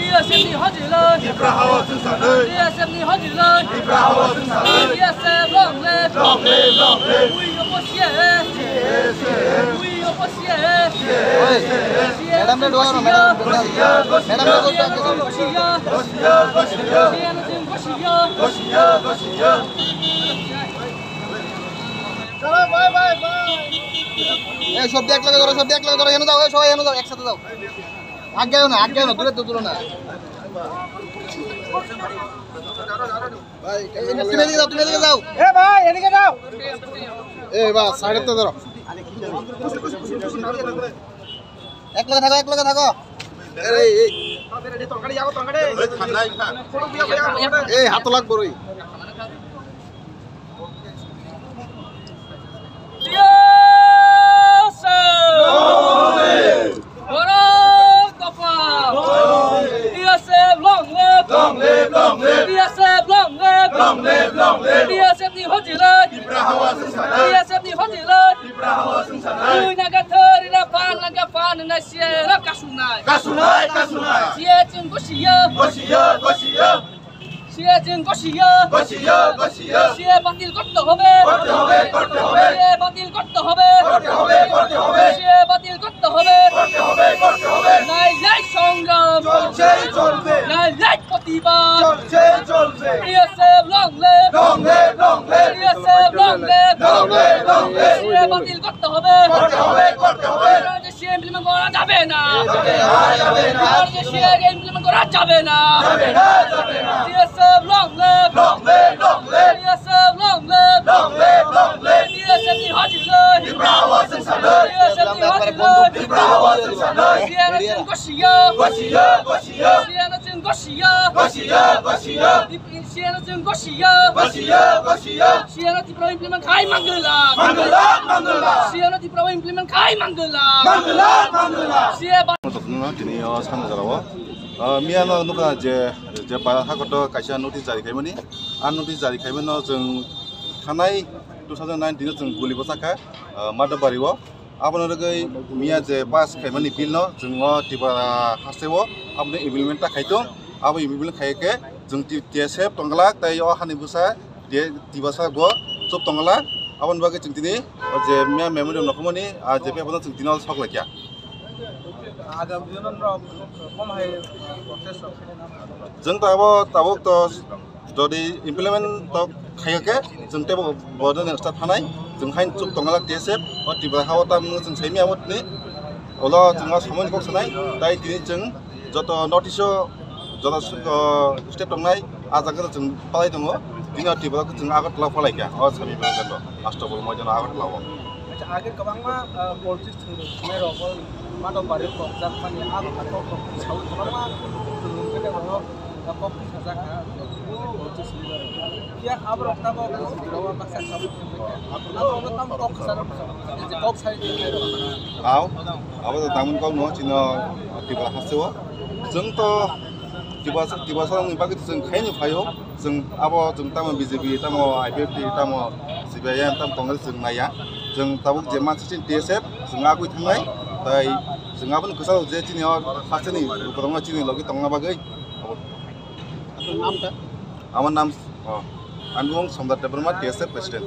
DSM 你好几了，你不好生产的， DSM 你好几了，你不好生产的， DSM 浪嘞，浪嘞浪嘞，为了我写，为了我写， madam ने door madam madam ने我是呀，我是呀我是呀，我是呀，我是呀我是呀。 चलो bye bye bye ए सब देख लगे जरा एने जाओ सबाई एने जाओ एकसाथे जाओ आगे आओ ना दूरे तो दूर ना भाई তুমি এদিকে যাও এ ভাই এদিকে যাও এ বাস সাইডে তো ধরো এক লগে থাকো এই তরকারি যাও তরকারি এই হাত লাগবো রই DSM 你好几了， 你不好生产的， DSM 你好几了， 你不好生产的， 那个特里的饭，那个饭那些那个蔬菜， 干出来干出来， 写进过去呀， 我是呀我是呀， 写进过去呀， 我是呀我是呀， 写বাতিল করতে হবে, করতে হবে করতে হবে, 写বাতিল করতে হবে, করতে হবে করতে হবে, 写বাতিল করতে হবে, করতে হবে করতে হবে, নাই নাই সংগ্রাম, চলছে চলবে, নাই নাই প্রতিবাদ, চলছে চলবে, DSM লংলে, long live long live, DSM লংলে, long live long live, 写বাতিল করতে হবে, করতে হবে করতে হবে, সে ইমপ্লিমেন্ট করা যাবে না, যাবে না, সে ইমপ্লিমেন্ট করা যাবে না, যাবে না যাবে না, DSM লংলে, long live long live, DSM লংলে, long live long live, DSM 你好几了， 你不好生产的， DSM 你好几了， 你不好生产的， 写了经过喜呀， 我是呀我是呀， 写了经过喜呀， 我是呀我是呀， 写了经过喜呀， 我是呀我是呀， 写了ที่เรา implement ใครมังกรลา mangelan mangelan, เสียแล้วที่เรา implement ใครมังกรลา mangelan mangelan. เสีย 나 진이 사는 자라고 미안한 누가 이제 바라 하고도 가시한 노티스 자리 가면이 안 노티스 자리 가면은 좀 하나의 2019 좀 굴리고 사카 마더바리고 아버는 그 미야 제 파스 가면이 빌너 좀어 디바 하세워 아버는 이빌멘타 가이통 아버 이빌멘 가이게 좀 디에셉 동글락 다이어 하니 부사 디 디바사 고 좁 동글락 아버는 바게 증티니 제 미야 메모리 넣고머니 아 제페 아버는 증티너 석락이야 आगामी दिनों में कम है प्रोसेस जों ताबक तो जदि इमप्लिमेन्ट तो खायके जों टेबो बर्डन स्टार्ट थानाय जों हाइन चुप दंगाला टेसेप अ टिबा हाव ताम जों सैमी आवतनि अला जोंहा समन कक सनाय दाय दिनै जों जत नोटिस जत स्टेप दंनाय आजागो जों पालाय दङ दिनै टिबा जों आगत ला फलायका अ समी बेंगन मास्टर बल मजन आगत लाव अच्छा आगे कबांमा पॉलिटिक्स थुने रबल मानो बारे प्रजात माने आरो खाखौ साउ कबांमा थुनगेदे हो कपि खजाखा पॉलिटिक्स लिडर या आबर अक्टाबो बिरावा माखा साबु आरो ताम कक खसार जे कक साइड आव आबो दामन कौ न चिनो टिबा हासेव जों तो टिबा सानि बागै जों खायनो फायो जों आबो जों ताम बीजेपी ताम आईपीएफटी ताम सीपीआईएम ताम कांग्रेस जों नाया जों ताबुक जे मानसिन टीएसएफ जों आगुय थांनाय ताय जों आबो गोसाव जे चिनि हासेनि गरंगा चिनि लगे तंगा बागै नाम का আমার নাম আনবুং সম্রাট দেববর্মা টিএসএফ প্রেসিডেন্ট